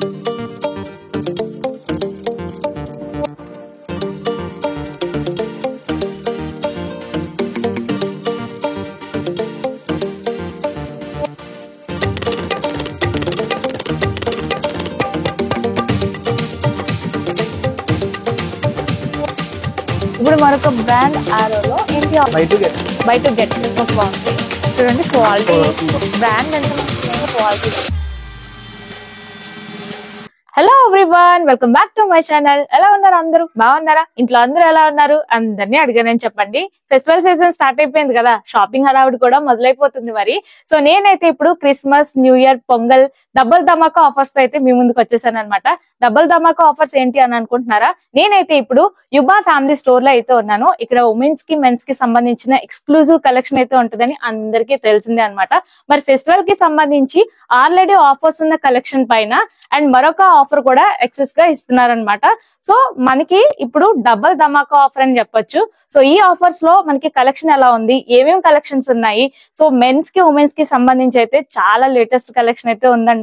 ఇప్పుడు మరొక బ్రాండ్ ఆరోలో ఏంటి బై టు గెట్ బాగుంది చూడండి. క్వాలిటీ బ్రాండ్ అంటే quality. Hello everyone, welcome back to my channel. ఎలా ఉన్నారు అందరూ? బాగున్నారా? ఇంట్లో అందరూ ఎలా ఉన్నారు? అందరినీ అడిగానని చెప్పండి. ఫెస్టివల్ సీజన్ స్టార్ట్ అయిపోయింది కదా, షాపింగ్ హడావుడి కూడా మొదలైపోతుంది మరి. సో నేనైతే ఇప్పుడు Christmas, new year, Pongal double dhamaka offers తో అయితే మీ ముందుకు వచ్చేసాను అనమాట. డబుల్ ధమాకా ఆఫర్స్ ఏంటి అని అనుకుంటున్నారా? నేనైతే ఇప్పుడు యుబా ఫ్యామిలీ స్టోర్ లో అయితే ఉన్నాను. ఇక్కడ ఉమెన్స్ కి మెన్స్ కి సంబంధించిన ఎక్స్క్లూజివ్ కలెక్షన్ అయితే ఉంటుందని అందరికీ తెలిసిందే అనమాట. మరి ఫెస్టివల్ కి సంబంధించి ఆల్రెడీ ఆఫర్స్ ఉన్న కలెక్షన్ పైన అండ్ మరొక ఆఫర్ కూడా ఎక్సెస్ గా ఇస్తున్నారనమాట. సో మనకి ఇప్పుడు డబుల్ ధమాకా ఆఫర్ అని చెప్పొచ్చు. సో ఈ ఆఫర్స్ లో మనకి కలెక్షన్ ఎలా ఉంది, ఏమేమి కలెక్షన్స్ ఉన్నాయి, సో మెన్స్ కి ఉమెన్స్ కి సంబంధించి అయితే చాలా లేటెస్ట్ కలెక్షన్ అయితే ఉందండి.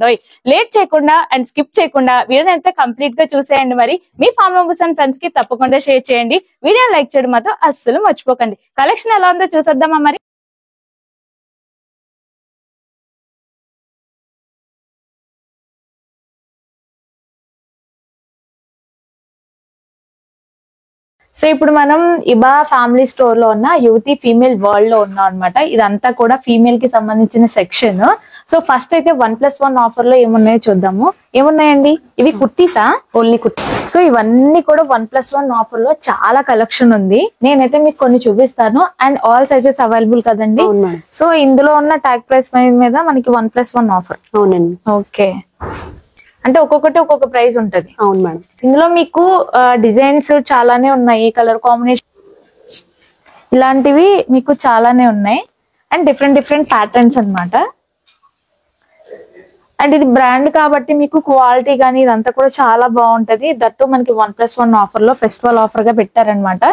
లేట్ చేయకుండా అండ్ స్కిప్ చేయకుండా వీడియో అయితే కంప్లీట్ గా చూసేయండి. మరి మీ ఫ్యామిలీ మెంబర్స్ అండ్ ఫ్రెండ్స్ కి తప్పకుండా షేర్ చేయండి. వీడియో లైక్ చేయడం మాత్రం అస్సలు మర్చిపోకండి. కలెక్షన్ ఎలా ఉందో చూసేద్దామా మరి. సో ఇప్పుడు మనం ఇబా ఫ్యామిలీ స్టోర్ లో ఉన్న యువతి ఫీమేల్ వరల్డ్ లో ఉన్నాం అనమాట. ఇదంతా కూడా ఫీమేల్ కి సంబంధించిన సెక్షన్. సో ఫస్ట్ అయితే 1+1 ఆఫర్ లో ఏమున్నాయో చూద్దాము. ఏమున్నాయండి? ఇవి కుర్తీసా? ఓన్లీ కుర్తీ. సో ఇవన్నీ కూడా 1+1 ఆఫర్ లో చాలా కలెక్షన్ ఉంది. నేనైతే మీకు కొన్ని చూపిస్తాను అండ్ ఆల్ సైజెస్ అవైలబుల్ కదండి. సో ఇందులో ఉన్న ట్యాగ్ ప్రైస్ మీద మనకి 1+1 ఆఫర్. అవునండి. ఓకే, అంటే ఒక్కొక్కటి ఒక్కొక్క ప్రైస్ ఉంటది. అవును మేడం. ఇందులో మీకు డిజైన్స్ చాలానే ఉన్నాయి, కలర్ కాంబినేషన్ ఇలాంటివి మీకు చాలానే ఉన్నాయి అండ్ డిఫరెంట్ డిఫరెంట్ ప్యాటర్న్స్ అన్నమాట. అండ్ ఇది బ్రాండ్ కాబట్టి మీకు క్వాలిటీ కానీ ఇదంతా కూడా చాలా బాగుంటది. దట్టు మనకి 1+1 ఆఫర్ లో ఫెస్టివల్ ఆఫర్ గా పెట్టారనమాట.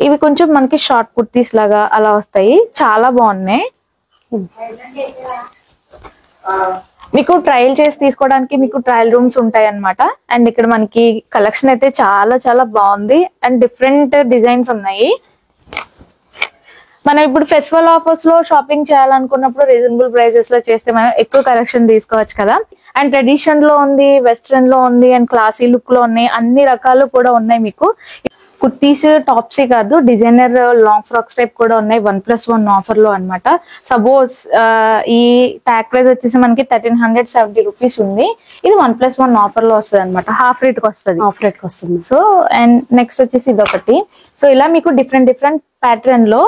ఇవి కొంచెం మనకి షార్ట్ కుర్తీస్ లాగా అలా వస్తాయి, చాలా బాగున్నాయి. మీకు ట్రయల్ చేసి తీసుకోవడానికి మీకు ట్రయల్ రూమ్స్ ఉంటాయి అన్నమాట. అండ్ ఇక్కడ మనకి కలెక్షన్ అయితే చాలా చాలా బాగుంది అండ్ డిఫరెంట్ డిజైన్స్ ఉన్నాయి. మనం ఇప్పుడు ఫెస్టివల్ ఆఫర్స్ లో షాపింగ్ చేయాలనుకున్నప్పుడు రీజనబుల్ ప్రైసెస్ లో చేస్తే మనం ఎక్కువ కలెక్షన్ తీసుకోవచ్చు కదా. అండ్ ట్రెడిషన్ లో ఉంది, వెస్ట్రన్ లో ఉంది అండ్ క్లాసీ లుక్ లో ఉన్నాయి, అన్ని రకాలు కూడా ఉన్నాయి. మీకు కుర్తీస్ టాప్స్ కాదు, డిజైనర్ లాంగ్ ఫ్రాక్స్ టైప్ కూడా ఉన్నాయి 1+1 ఆఫర్ లో అనమాట. సపోజ్ ఈ ట్యాగ్ ప్రైస్ వచ్చేసి మనకి 1370 రూపీస్ ఉంది. ఇది 1+1 ఆఫర్ లో వస్తుంది అనమాట. హాఫ్ రేట్ కి వస్తుంది. సో అండ్ నెక్స్ట్ వచ్చేసి ఇది ఒకటి. సో ఇలా మీకు డిఫరెంట్ డిఫరెంట్ ప్యాటర్న్ లో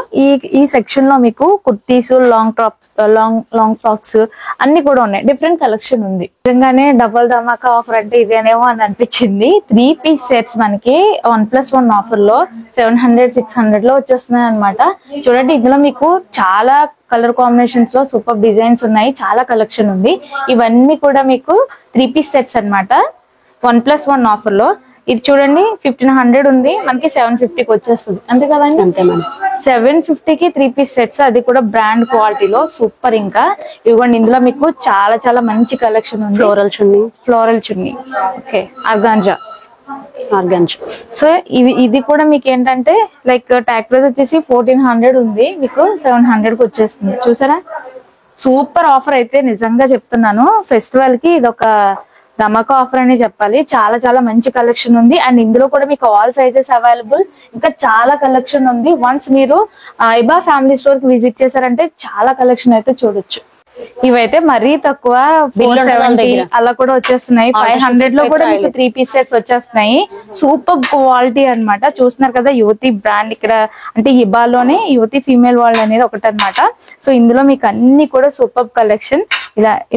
ఈ సెక్షన్ లో మీకు kurtis, long tops, long frocks అన్ని కూడా ఉన్నాయి. డిఫరెంట్ కలెక్షన్ ఉంది. నిజంగానే డబుల్ ధమాకా ఆఫర్ అంటే ఇదేనేమో అని అనిపించింది. 3 పీస్ సెట్స్ మనకి 1+1 ఆఫర్ లో 700-600 లో వచ్చేస్తున్నాయి అనమాట. చూడండి, ఇందులో మీకు చాలా కలర్ కాంబినేషన్స్ లో సూపర్ డిజైన్స్ ఉన్నాయి, చాలా కలెక్షన్ ఉంది. ఇవన్నీ కూడా మీకు 3 పీస్ సెట్స్ అనమాట 1+1 ఆఫర్ లో. ఇది చూడండి 1500 ఉంది, మనకి 750కి వచ్చేస్తుంది. అంతే కదండి? 750కి 3 పీస్ సెట్స్, అది కూడా బ్రాండ్ క్వాలిటీలో సూపర్. ఇంకా ఇవ్వండి, ఇందులో మీకు చాలా చాలా మంచి కలెక్షన్ ఉంది. ఫ్లోరల్ చున్నీ ఓకే, ఆర్గాంజా. సో ఇది కూడా మీకు ఏంటంటే లైక్ ట్యాగ్ ప్రైస్ వచ్చేసి 1400 ఉంది, మీకు 700కి వచ్చేస్తుంది. చూసారా, సూపర్ ఆఫర్ అయితే నిజంగా చెప్తున్నాను. ఫెస్టివల్ కి ఇది ఒక ధమాకా ఆఫర్ అని చెప్పాలి. చాలా చాలా మంచి కలెక్షన్ ఉంది అండ్ ఇందులో కూడా మీకు ఆల్ సైజెస్ అవైలబుల్. ఇంకా చాలా కలెక్షన్ ఉంది. వన్స్ మీరు ఇబా ఫ్యామిలీ స్టోర్ కి విజిట్ చేశారంటే చాలా కలెక్షన్ అయితే చూడొచ్చు. ఇవైతే మరీ తక్కువ 470 అలా కూడా వచ్చేస్తున్నాయి. 500 లో కూడా మీకు 3 పీస్ సెట్స్ వచ్చేస్తున్నాయి. సూపర్ క్వాలిటీ అన్నమాట. చూస్తున్నారు కదా, యువతి బ్రాండ్ ఇక్కడ అంటే ఇబాలోనే యువతి ఫీమేల్ వరల్డ్ అనేది ఒకటి అనమాట. సో ఇందులో మీకు అన్ని కూడా సూపర్ కలెక్షన్.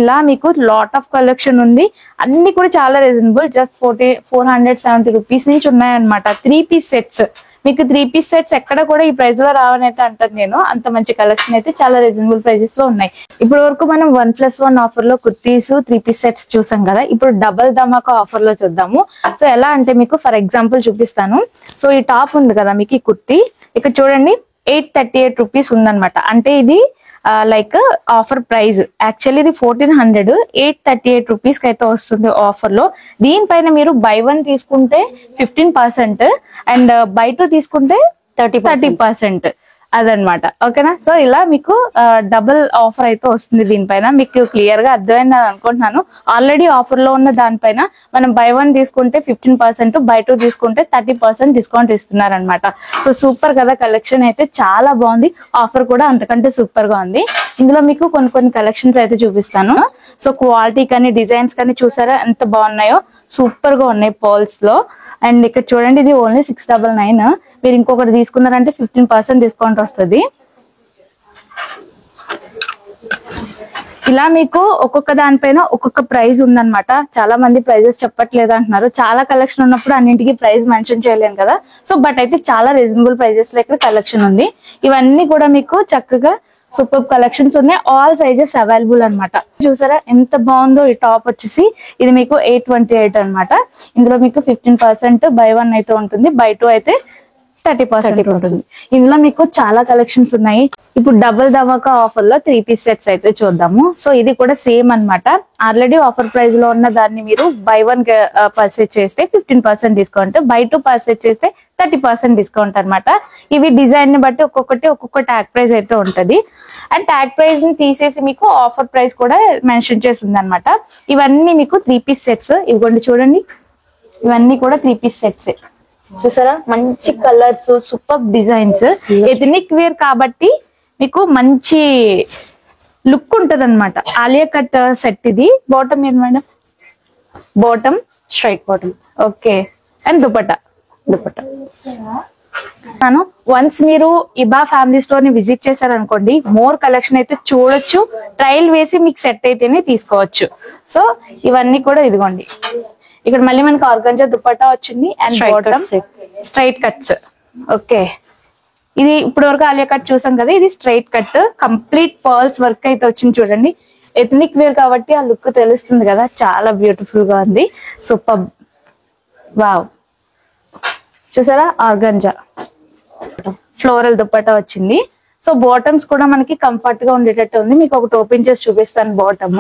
ఇలా మీకు లాట్ ఆఫ్ కలెక్షన్ ఉంది. అన్ని కూడా చాలా రీజనబుల్, జస్ట్ 470 రూపీస్ నుంచి ఉన్నాయన్నమాట 3 పీస్ సెట్స్. మీకు 3 పీస్ సెట్స్ ఎక్కడ కూడా ఈ ప్రైస్ లో రావని అయితే అంటాను నేను. అంత మంచి కలెక్షన్ అయితే చాలా రీజనబుల్ ప్రైజెస్ లో ఉన్నాయి. ఇప్పుడు వరకు మనం 1+1 ఆఫర్ లో కుర్తీస్ 3 పీస్ సెట్స్ చూసాం కదా. ఇప్పుడు డబుల్ ధమాకా ఆఫర్ లో చూద్దాము. సో ఎలా అంటే మీకు ఫర్ ఎగ్జాంపుల్ చూపిస్తాను. సో ఈ టాప్ ఉంది కదా మీకు, ఈ కుర్తీ ఇక్కడ చూడండి 838 రూపీస్ ఉందన్నమాట. అంటే ఇది లైక్ ఆఫర్ ప్రైస్ యాక్చువల్లీ ఇది 1400, 838 రూపీస్ కి అయితే వస్తుంది ఆఫర్ లో. దీనిపైన మీరు బై 1 తీసుకుంటే 15% అండ్ బై 2 తీసుకుంటే 30%. అదనమాట. ఓకేనా? సో ఇలా మీకు డబుల్ ఆఫర్ అయితే వస్తుంది దీనిపైన. మీకు క్లియర్ గా అర్థమైంది అనుకుంటున్నాను. ఆల్రెడీ ఆఫర్ లో ఉన్న దానిపైన మనం బై 1 తీసుకుంటే 15%, బై 2 తీసుకుంటే 30% డిస్కౌంట్ ఇస్తున్నారు అనమాట. సో సూపర్ కదా, కలెక్షన్ అయితే చాలా బాగుంది. ఆఫర్ కూడా అంతకంటే సూపర్ గా ఉంది. ఇందులో మీకు కొన్ని కలెక్షన్స్ అయితే చూపిస్తాను. సో క్వాలిటీ కానీ డిజైన్స్ కానీ చూసారా ఎంత బాగున్నాయో, సూపర్ గా ఉన్నాయి పర్ల్స్ లో. అండ్ ఇక్కడ చూడండి, ఇది ఓన్లీ 699. మీరు ఇంకొకటి తీసుకున్నారంటే 15% డిస్కౌంట్ వస్తుంది. ఇలా మీకు ఒక్కొక్క దానిపైన ఒక్కొక్క ప్రైస్ ఉందన్నమాట. చాలా మంది ప్రైజెస్ చెప్పట్లేదు అంటున్నారు. చాలా కలెక్షన్ ఉన్నప్పుడు అన్నింటికి ప్రైస్ మెన్షన్ చేయలేను కదా. సో బట్ అయితే చాలా రీజనబుల్ ప్రైజెస్ లో ఇక్కడ కలెక్షన్ ఉంది. ఇవన్నీ కూడా మీకు చక్కగా సూపర్ కలెక్షన్స్ ఉన్నాయి. ఆల్ సైజెస్ అవైలబుల్ అనమాట. చూసారా ఎంత బాగుందో. ఈ టాప్ వచ్చేసి ఇది మీకు 828 అనమాట. ఇందులో మీకు 15% బై 1 అయితే ఉంటుంది, బై 2 అయితే 30% ఉంటుంది. ఇందులో మీకు చాలా కలెక్షన్స్ ఉన్నాయి. ఇప్పుడు డబుల్ ధమాకా ఆఫర్ లో 3 పీస్ సెట్స్ అయితే చూద్దాము. సో ఇది కూడా సేమ్ అన్నమాట. ఆల్రెడీ ఆఫర్ ప్రైస్ లో ఉన్న దాన్ని మీరు బై 1 పర్చేజ్ చేస్తే 15% డిస్కౌంట్, బై 2 పర్చేజ్ చేస్తే 30% డిస్కౌంట్ అనమాట. ఇవి డిజైన్ ని బట్టి ఒక్కొక్క ట్యాగ్ ప్రైస్ అయితే ఉంటది. అండ్ ట్యాగ్ ప్రైస్ ని తీసేసి మీకు ఆఫర్ ప్రైస్ కూడా మెన్షన్ చేస్తుంది అనమాట. ఇవన్నీ మీకు 3 పీస్ సెట్స్. ఇవ్వండి చూడండి, ఇవన్నీ కూడా 3 పీస్ సెట్స్. చూసారా మంచి colours, super designs, ethnic wear కాబట్టి మీకు మంచి లుక్ ఉంటది అనమాట. ఆలియా కట్ సెట్ ఇది. బాటమ్ ఏది madam? Bottom straight bottom. Okay. And dupatta once మీరు ఇబా ఫ్యామిలీ స్టోర్ ని విజిట్ చేశారనుకోండి, మోర్ కలెక్షన్ అయితే చూడొచ్చు. ట్రయల్ వేసి మీకు సెట్ అయితేనే తీసుకోవచ్చు. సో ఇవన్నీ కూడా ఇదిగోండి. ఇక్కడ మళ్ళీ మనకి ఆర్గంజా దుపట్టా వచ్చింది and bottom straight cuts. Okay. ఇది ఇప్పుడు వరకు ఆలియా కట్ చూసాం కదా, ఇది straight cut complete pearls work అయితే వచ్చింది. చూడండి ఎథనిక్ వేర్ కాబట్టి ఆ లుక్ తెలుస్తుంది కదా, చాలా బ్యూటిఫుల్ గా ఉంది. సూపర్. వావ్. చూసారా ఆర్గంజా ఫ్లోరల్ దుపట్టా వచ్చింది. సో బాటమ్స్ కూడా మనకి కంఫర్ట్ గా ఉండేటట్టు ఉంది. మీకు ఒకటి ఓపెన్ చేసి చూపిస్తాను బాటమ్.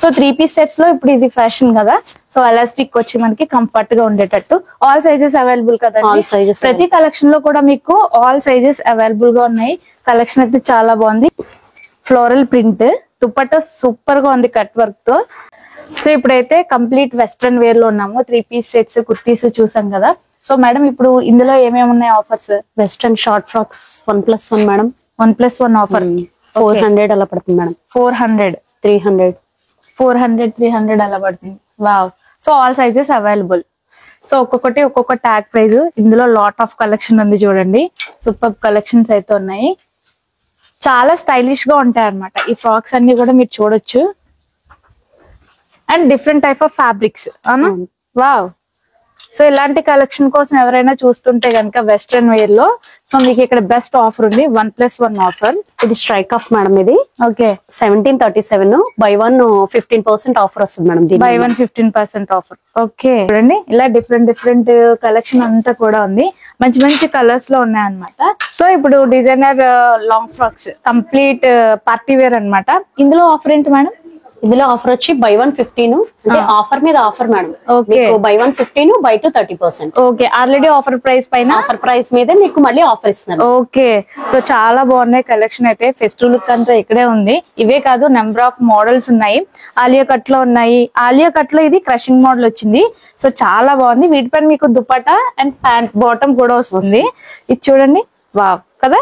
సో 3 పీస్ సెట్స్ లో ఇప్పుడు ఇది ఫ్యాషన్ కదా, సో ఎలాస్టిక్ వచ్చి మనకి కంఫర్ట్ గా ఉండేటట్టు. ఆల్ సైజెస్ అవైలబుల్ కదా, ప్రతి కలెక్షన్ లో కూడా మీకు ఆల్ సైజెస్ అవైలబుల్ గా ఉన్నాయి. కలెక్షన్ అయితే చాలా బాగుంది. ఫ్లోరల్ ప్రింట్ దుపట్టా సూపర్ గా ఉంది కట్ వర్క్ తో. సో ఇప్పుడైతే కంప్లీట్ వెస్ట్రన్ వేర్ లో ఉన్నాము. 3 పీస్ సెట్స్ కుర్తీస్ చూసాం కదా. సో మేడం ఇప్పుడు ఇందులో ఏమేమి ఉన్నాయి offers? Western short frocks 1+1 madam. 1+1 offer 400 అలా పడుతుంది మేడం. 400, 300, 400, 300 అలా పడుతుంది. Wow. So all sizes available. So ఒక్కొక్క ట్యాగ్ ప్రైస్. ఇందులో లాట్ ఆఫ్ కలెక్షన్ ఉంది చూడండి. సూపర్ కలెక్షన్స్ అయితే ఉన్నాయి. చాలా స్టైలిష్ గా ఉంటాయి అన్నమాట ఈ ఫ్రాక్స్ అన్ని కూడా మీరు చూడొచ్చు. And different type of fabrics. అవునా? వావ్. సో ఇలాంటి కలెక్షన్ కోసం ఎవరైనా చూస్తుంటే కనుక వెస్ట్రన్ వేర్ లో, సో మీకు ఇక్కడ బెస్ట్ ఆఫర్ ఉంది. 1+1 ఆఫర్. ఇది స్ట్రైక్ ఆఫ్ మేడం. ఇది ఓకే 1737. బై 1 15% ఆఫర్ వస్తుంది మేడం. By 1 15% offer. ఓకే. చూడండి ఇలా డిఫరెంట్ కలెక్షన్ అంతా కూడా ఉంది. మంచి కలర్స్ లో ఉన్నాయి అనమాట. సో ఇప్పుడు designer long frocks complete party wear అనమాట. ఇందులో ఆఫర్ ఏంటి మేడం? ఇందులో ఆఫర్ వచ్చి బై 1 15, అంటే ఆఫర్ మీద offer madam. Okay. By 1 15, by 2 30%. Okay. Already offer price పైన ఆఫర్ ప్రైస్ మీద మీకు మళ్ళీ ఆఫర్ ఇస్తున్నారు. ఓకే. సో చాలా బాగున్నాయి కలెక్షన్ అయితే. ఫెస్టివ్ లుక్ అంతా ఇక్కడే ఉంది. ఇవే కాదు, నెంబర్ ఆఫ్ మోడల్స్ ఉన్నాయి. ఆలియా కట్ లో ఉన్నాయి. ఆలియా కట్ లో ఇది క్రషింగ్ మోడల్ వచ్చింది. సో చాలా బాగుంది. వీటిపైన మీకు దుపట్టా అండ్ ప్యాంట్ బాటమ్ కూడా వస్తుంది. ఇది చూడండి. వావ్ కదా,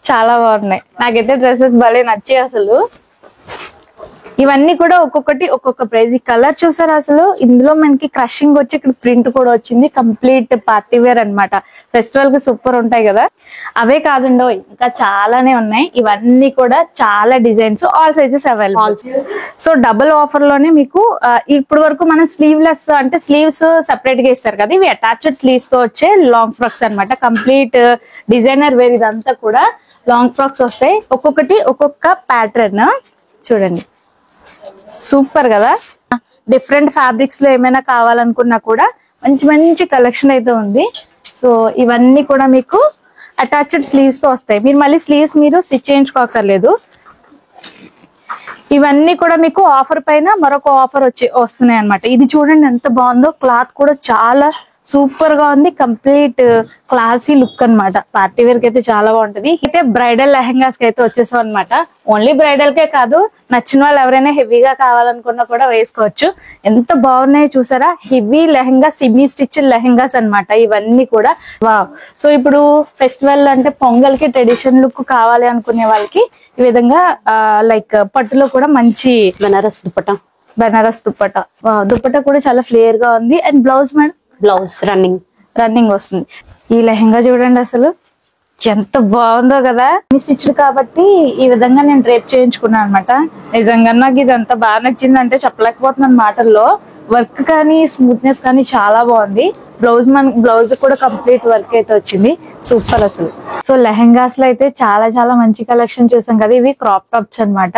చాలా బాగున్నాయి. నాకైతే డ్రెస్సెస్ భలే నచ్చాయి అసలు. ఇవన్నీ కూడా ఒక్కొక్క ప్రైస్. ఈ కలర్ చూసారు అసలు. ఇందులో మనకి క్రషింగ్ వచ్చి ఇక్కడ ప్రింట్ కూడా వచ్చింది. కంప్లీట్ పార్టీ వేర్ అనమాట. ఫెస్టివల్ కి సూపర్ ఉంటాయి కదా. అవే కాదుండో, ఇంకా చాలానే ఉన్నాయి. ఇవన్నీ కూడా చాలా designs, all sizes available. So double offer లోనే మీకు ఇప్పుడు వరకు మనం స్లీవ్లెస్ అంటే స్లీవ్స్ సెపరేట్ గా ఇస్తారు కదా, ఇవి అటాచ్డ్ స్లీవ్స్ తో వచ్చే లాంగ్ ఫ్రాక్స్ అనమాట. కంప్లీట్ డిజైనర్ వేర్ ఇదంతా కూడా లాంగ్ ఫ్రాక్స్ వస్తాయి. ఒక్కొక్క ప్యాటర్న్ చూడండి. సూపర్ కదా. డిఫరెంట్ ఫ్యాబ్రిక్స్ లో ఏమైనా కావాలనుకున్నా కూడా మంచి కలెక్షన్ అయితే ఉంది. సో ఇవన్నీ కూడా మీకు అటాచ్డ్ స్లీవ్స్ తో వస్తాయి. మీరు మళ్ళీ స్లీవ్స్ మీరు స్టిచ్ చేయించుకోకర్లేదు. ఇవన్నీ కూడా మీకు ఆఫర్ పైన మరొక ఆఫర్ వస్తున్నాయి అన్నమాట. ఇది చూడండి ఎంత బాగుందో, క్లాత్ కూడా చాలా సూపర్ గా ఉంది, కంప్లీట్ క్లాసీ లుక్ అన్నమాట. పార్టీ వేర్ కి అయితే చాలా బాగుంటది. అయితే బ్రైడల్ లెహెంగాస్ కి అయితే వచ్చేసాం అనమాట. ఓన్లీ బ్రైడల్ కే కాదు, నచ్చిన వాళ్ళు ఎవరైనా హెవీగా కావాలనుకున్నా కూడా వేసుకోవచ్చు. ఎంత బాగున్నాయి చూసారా, హెవీ లెహెంగా, సిమీ స్టిచ్ లెహెంగాస్ అన్నమాట ఇవన్నీ కూడా. వావ్. సో ఇప్పుడు ఫెస్టివల్ అంటే పొంగల్ కి ట్రెడిషన్ లుక్ కావాలి అనుకునే వాళ్ళకి ఈ విధంగా లైక్ పట్టులో కూడా మంచి బనారస్ దుపట్టా. దుపట్టా కూడా చాలా ఫ్లేయర్ గా ఉంది. And blouse madam, blouse running వస్తుంది. ఈ లెహంగా చూడండి అసలు ఎంత బాగుందో కదా. స్టిచ్ కాబట్టి ఈ విధంగా నేను డ్రేప్ చేయించుకున్నాను అనమాట. నిజంగా నాకు ఇది అంత బాగా నచ్చింది అంటే చెప్పలేకపోతున్నాను మాటల్లో. వర్క్ కానీ స్మూత్నెస్ కానీ చాలా బాగుంది. బ్లౌజ్ కూడా కంప్లీట్ వర్క్ అయితే వచ్చింది, సూపర్ అసలు. సో లెహెంగాస్ లో అయితే చాలా చాలా మంచి కలెక్షన్ చూసాం కదా. ఇవి క్రాప్ టాప్స్ అన్నమాట.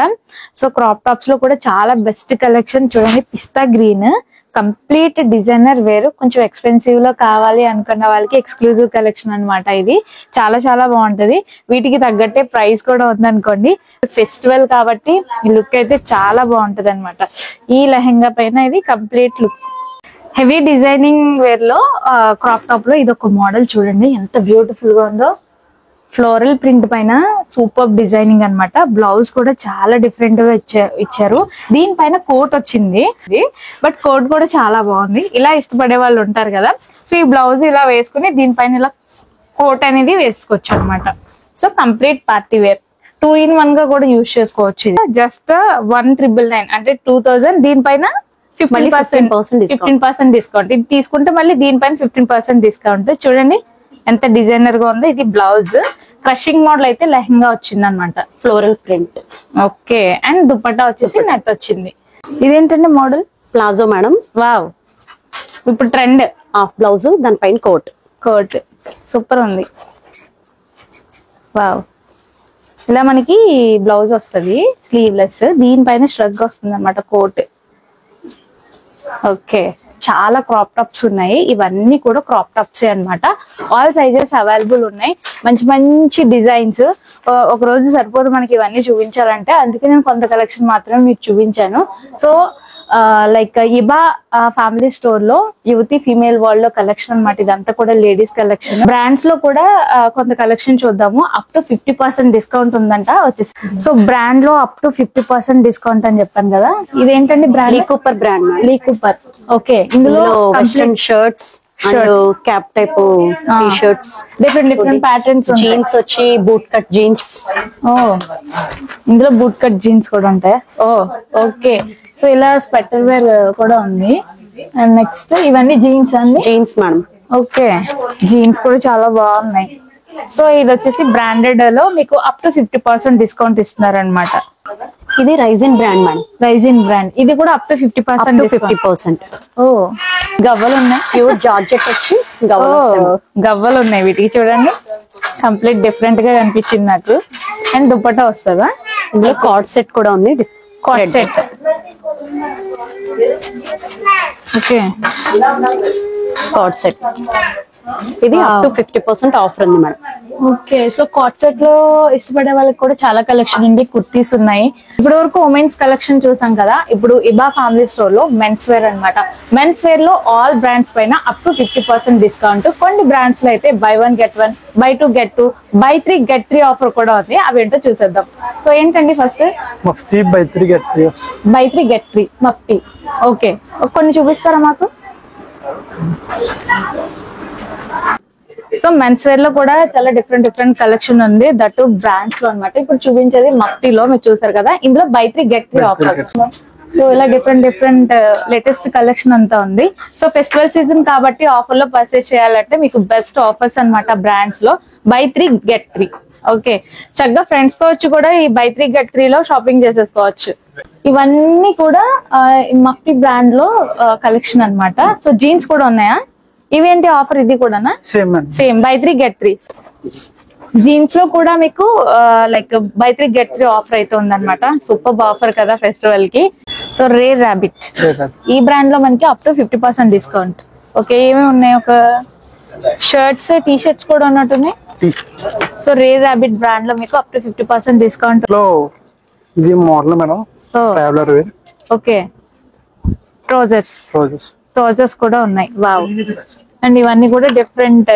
సో క్రాప్ టాప్స్ లో కూడా చాలా బెస్ట్ కలెక్షన్ చూడండి. పిస్తా గ్రీన్, కంప్లీట్ డిజైనర్ వేరు, కొంచెం ఎక్స్పెన్సివ్ లో కావాలి అనుకున్న వాళ్ళకి ఎక్స్క్లూజివ్ కలెక్షన్ అన్నమాట. ఇది చాలా చాలా బాగుంటది. వీటికి తగ్గట్టే ప్రైస్ కూడా ఉందనుకోండి. ఫెస్టివల్ కాబట్టి ఈ లుక్ అయితే చాలా బాగుంటది అనమాట. ఈ లెహెంగా పైన ఇది complete look. Heavy designing wear లో క్రాప్ టాప్ లో ఇది ఒక మోడల్ చూడండి ఎంత బ్యూటిఫుల్ గా ఉందో. ఫ్లోరల్ ప్రింట్ పైన సూపర్ డిజైనింగ్ అన్నమాట. బ్లౌజ్ కూడా చాలా డిఫరెంట్ గా ఇచ్చారు. దీనిపైన కోట్ వచ్చింది, బట్ కోట్ కూడా చాలా బాగుంది. ఇలా ఇష్టపడే వాళ్ళు ఉంటారు కదా. సో ఈ బ్లౌజ్ ఇలా వేసుకుని దీనిపైన ఇలా కోట్ అనేది వేసుకోవచ్చు అనమాట. So complete party wear, 2-in-1 గా కూడా యూజ్ చేసుకోవచ్చు. జస్ట్ 1,999 అంటే 2,000. దీనిపైన 15% డిస్కౌంట్. ఇది తీసుకుంటే మళ్ళీ దీనిపైన 15% డిస్కౌంట్. చూడండి ఎంత డిజైనర్ గా ఉందో. ఇది బ్లౌజ్, క్రషింగ్ మోడల్ అయితే లెహంగా వచ్చింది అనమాట, floral print. Okay. And dupatta వచ్చేసి నెట్ వచ్చింది. ఇదేంటంటే మోడల్ ప్లాజో మేడం. వావ్, ఇప్పుడు ట్రెండ్. బ్లౌజ్, దానిపైన కోట్ సూపర్ ఉంది. వావ్, ఇలా మనకి బ్లౌజ్ వస్తుంది స్లీవ్లెస్, దీనిపైన ష్రగ్ వస్తుంది అనమాట, కోట్. ఓకే. చాలా క్రాప్ టాప్స్ ఉన్నాయి. ఇవన్నీ కూడా క్రాప్ టాప్స్ అన్నమాట. ఆల్ సైజెస్ అవైలబుల్ ఉన్నాయి. మంచి మంచి డిజైన్స్. ఒక రోజు సరిపోదు మనకి ఇవన్నీ చూపించాలంటే, అందుకే నేను కొంత కలెక్షన్ మాత్రమే మీకు చూపించాను. సో లైక్ ఇబా ఫ్యామిలీ స్టోర్ లో యువతి ఫీమేల్ వరల్డ్ లో కలెక్షన్ అన్నమాట. ఇదంతా కూడా లేడీస్ కలెక్షన్. బ్రాండ్స్ లో కూడా కొంత కలెక్షన్ చూద్దాము. అప్ టు 50% డిస్కౌంట్ ఉందంట వచ్చేసి. సో బ్రాండ్ లో అప్ టు 50% డిస్కౌంట్ అని చెప్పాను కదా. ఇదేంటండి బ్రాండ్? Lee Cooper. ఓకే. ఇందులో western shirts, cap type T shirts, different patterns. Jeans వచ్చి బూట్ కట్ జీన్స్. ఇందులో బూట్ కట్ జీన్స్ కూడా ఉంటాయి. ఓకే. సో ఇలా స్వెటర్ వేర్ కూడా ఉంది. అండ్ నెక్స్ట్ ఇవన్నీ జీన్స్ అండి. Jeans madam. ఓకే. జీన్స్ కూడా చాలా బాగున్నాయి. సో ఇది వచ్చేసి బ్రాండెడ్ లో మీకు అప్ టు 50% డిస్కౌంట్ ఇస్తున్నారు అనమాట. ఇది raisin brand madam. Raisin brand. ఇది కూడా అప్ టు 50%. ఓ, గవ్వలు ఉన్నాయి. ప్యూర్ జార్జెట్ వచ్చి గవ్వలు ఉన్నాయి వీటికి. చూడండి కంప్లీట్ డిఫరెంట్ గా కనిపించింది నాకు. అండ్ దుపట్టా వస్తుందా? ఇందులో కార్డ్ సెట్ కూడా ఉంది. Card set. Okay. Card set. ఇది అప్ టు 50% ఆఫర్ ఉంది madam. Okay. So card set లో ఇష్టపడే వాళ్ళకి కూడా చాలా కలెక్షన్ ఉంది. కుర్తీస్ ఉన్నాయి. ఇప్పటి వరకు ఉమెన్స్ కలెక్షన్ చూసాం కదా. ఇప్పుడు ఇబా ఫ్యామిలీ స్టోర్ లో మెన్స్ వేర్ అనమాట. మెన్స్ వేర్ లో ఆల్ బ్రాండ్స్ పైన అప్ టు 50% డిస్కౌంట్. కొన్ని బ్రాండ్స్ లో అయితే buy 1 get 1, buy 2 get 2, buy 3 get 3 offer కూడా ఉంది. అవేంటో చూసేద్దాం. సో ఏంటండి first Mufti buy 3 get 3. buy 3 get 3 Mufti. Okay. కొన్ని చూపిస్తారా మాకు? సో మెన్స్ వేర్ లో కూడా చాలా డిఫరెంట్ కలెక్షన్ ఉంది. దట్ బ్రాండ్స్ లో అనమాట. ఇప్పుడు చూపించేది మఫ్టీలో మీరు చూసారు కదా. ఇందులో buy 3 get 3 ఆఫర్. సో ఇలా డిఫరెంట్ లేటెస్ట్ కలెక్షన్ అంతా ఉంది. సో ఫెస్టివల్ సీజన్ కాబట్టి ఆఫర్ లో పర్చేస్ చేయాలంటే మీకు బెస్ట్ ఆఫర్స్ అన్నమాట బ్రాండ్స్ లో. buy 3 get 3. ఓకే. చక్కగా ఫ్రెండ్స్ తో వచ్చి కూడా ఈ buy 3 get 3 లో షాపింగ్ చేసేసుకోవచ్చు. ఇవన్నీ కూడా మఫ్టీ బ్రాండ్ లో కలెక్షన్ అన్నమాట. సో జీన్స్ కూడా ఉన్నాయా? ఇవేంటి ఆఫర్? ఇది కూడానా? Same buy 3 get 3. జీన్స్ లో కూడా మీకు లైక్ buy 3 get 3 ఆఫర్ అయితే ఉందన్నమాట. సూపర్ ఆఫర్ కదా ఫెస్టివల్ కి. సో రేర్ రాబిట్ ఈ బ్రాండ్ లో మనకి అప్ టు 50% డిస్కౌంట్. ఓకే. ఏమేమి ఉన్నాయి? ఒక షర్ట్స్, టీ షర్ట్స్ కూడా ఉన్నట్టున్నాయి. సో రేర్ రాబిట్ బ్రాండ్ లో మీకు అప్ టు 50% డిస్కౌంట్. ఇది model madam. Traveller wear okay, trousers roses. Trousers కూడా ఉన్నాయి. వావ్. అండ్ ఇవన్నీ కూడా డిఫరెంట్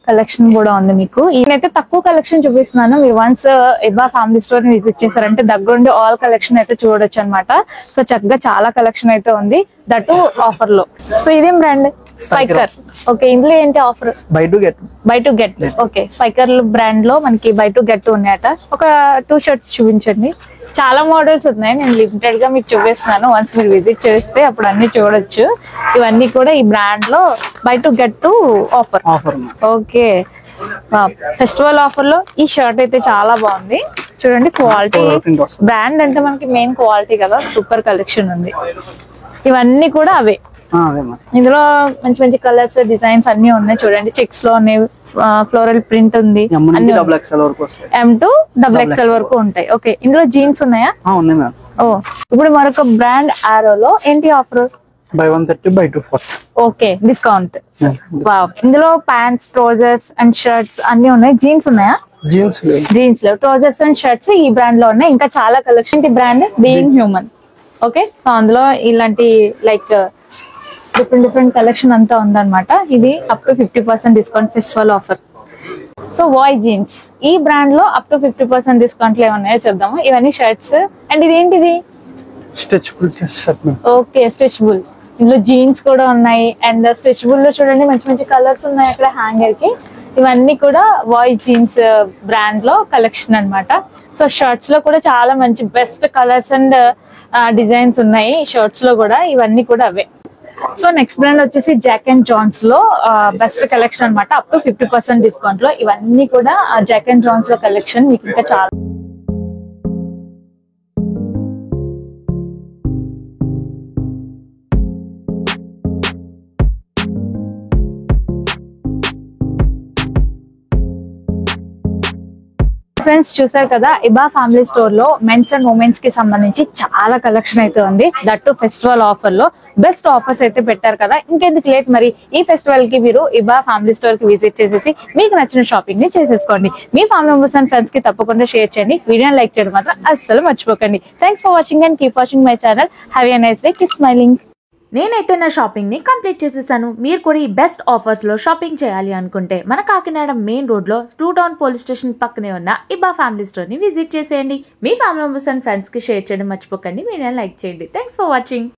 కలెక్షన్ కూడా ఉంది మీకు. నేనైతే తక్కువ కలెక్షన్ చూపిస్తున్నాను. మీరు వన్స్ ఇబా ఫ్యామిలీ స్టోర్ ని విజిట్ చేశారంటే దగ్గరుండి ఆల్ కలెక్షన్ అయితే చూడొచ్చు అనమాట. సో చక్కగా చాలా కలెక్షన్ అయితే ఉంది, దట్ ఆఫర్ లో. సో ఇదేం బ్రాండ్? స్పైకర్. ఓకే, ఇందులో ఏంటి offer? By to get. By to get. Okay, Spykar brand లో మనకి బై టు గెట్ ఉన్నాయట. ఒక 2 షర్ట్స్ చూపించండి. చాలా మోడల్స్ ఉన్నాయి, నేను లిమిటెడ్ గా మీకు చూపిస్తున్నాను. వన్స్ మీరు విజిట్ చేస్తే అప్పుడు అన్ని చూడొచ్చు. ఇవన్నీ కూడా ఈ బ్రాండ్ లో by to get to offer. Okay, festival offer లో ఈ షర్ట్ అయితే చాలా బాగుంది. చూడండి క్వాలిటీ, బ్రాండ్ అంటే మనకి మెయిన్ క్వాలిటీ కదా. సూపర్ కలెక్షన్ ఉంది. ఇవన్నీ కూడా అవే. ఇందులో మంచి మంచి కలర్స్, డిజైన్స్ అన్ని ఉన్నాయి. చూడండి చెక్స్ లో ఉన్నాయి, ఫ్లోరల్ ప్రింట్ ఉంది. M2 XXL వరకు ఉంటాయి. ఓకే, ఇందులో జీన్స్ ఉన్నాయా? ఓ, ఇప్పుడు మరొక బ్రాండ్ ఆరో లో ఏంటి offer? By 130 by 240. Okay, discount. ఇందులో ప్యాంట్స్, ట్రౌజర్స్ అండ్ షర్ట్స్ అన్ని ఉన్నాయి. జీన్స్ ఉన్నాయా? జీన్స్ లో ట్రౌజర్స్ అండ్ షర్ట్స్ ఈ బ్రాండ్ లో ఉన్నాయి. ఇంకా చాలా కలెక్షన్. ఈ brand being human. Okay, so అందులో ఇలాంటి లైక్ డిఫరెంట్ కలెక్షన్ అంతా ఉందన్నమాట. ఇది up to 50% discount festival offer. So వాయ్ జీన్స్ ఈ బ్రాండ్ లో అప్ టు 50% డిస్కౌంట్లు ఏమన్నాయో చూద్దాము. ఇవన్నీ షర్ట్స్. అండ్ ఇది ఏంటిది? Okay, stretchable. ఇందులో జీన్స్ కూడా ఉన్నాయి. అండ్ స్ట్రెచబుల్ లో చూడండి మంచి మంచి కలర్స్ ఉన్నాయి అక్కడ హ్యాంగర్ కి. ఇవన్నీ కూడా వాయ్ జీన్స్ బ్రాండ్ లో కలెక్షన్ అన్నమాట. సో షర్ట్స్ లో కూడా చాలా మంచి బెస్ట్ కలర్స్ అండ్ డిజైన్స్ ఉన్నాయి షర్ట్స్ లో కూడా. ఇవన్నీ కూడా అవే. సో నెక్స్ట్ బ్రాండ్ వచ్చేసి జాక్ అండ్ జాన్స్ లో బెస్ట్ కలెక్షన్ అన్నమాట. అప్ టు 50% డిస్కౌంట్ లో ఇవన్నీ కూడా జాక్ అండ్ జాన్స్ లో కలెక్షన్. మీకు ఇంకా చాలా ఫ్రెండ్స్ చూసారు కదా, ఇబా ఫ్యామిలీ స్టోర్ లో మెన్స్ అండ్ ఉమెన్స్ కి సంబంధించి చాలా కలెక్షన్ అయితే ఉంది. దట్ టు ఫెస్టివల్ ఆఫర్ లో బెస్ట్ ఆఫర్స్ అయితే పెట్టారు కదా. ఇంకెందుకు లేట్, మరి ఈ ఫెస్టివల్ కి మీరు ఇబా ఫ్యామిలీ స్టోర్ కి విజిట్ చేసేసి మీకు నచ్చిన షాపింగ్ ని చేసేసుకోండి. మీ ఫ్యామిలీ మెంబర్స్ అండ్ ఫ్రెండ్స్ కి తప్పకుండా షేర్ చేయండి. వీడియోని లైక్ చేయడం మాత్రం అస్సలు మర్చిపోకండి. Thanks for watching and keep watching my channel. Have a nice day. Keep smiling. నేనైతే నా షాపింగ్ ని కంప్లీట్ చేసేసాను. మీరు కూడా ఈ బెస్ట్ ఆఫర్స్ లో షాపింగ్ చేయాలి అనుకుంటే మన కాకినాడ మెయిన్ రోడ్ లో 2 టౌన్ పోలీస్ స్టేషన్ పక్కనే ఉన్న ఇబా ఫ్యామిలీ స్టోర్ ని విజిట్ చేసేయండి. మీ ఫ్యామిలీ మెంబర్స్ అండ్ ఫ్రెండ్స్ కి షేర్ చేయడం మర్చిపోకండి. వీడియోని లైక్ చేయండి. Thanks for watching.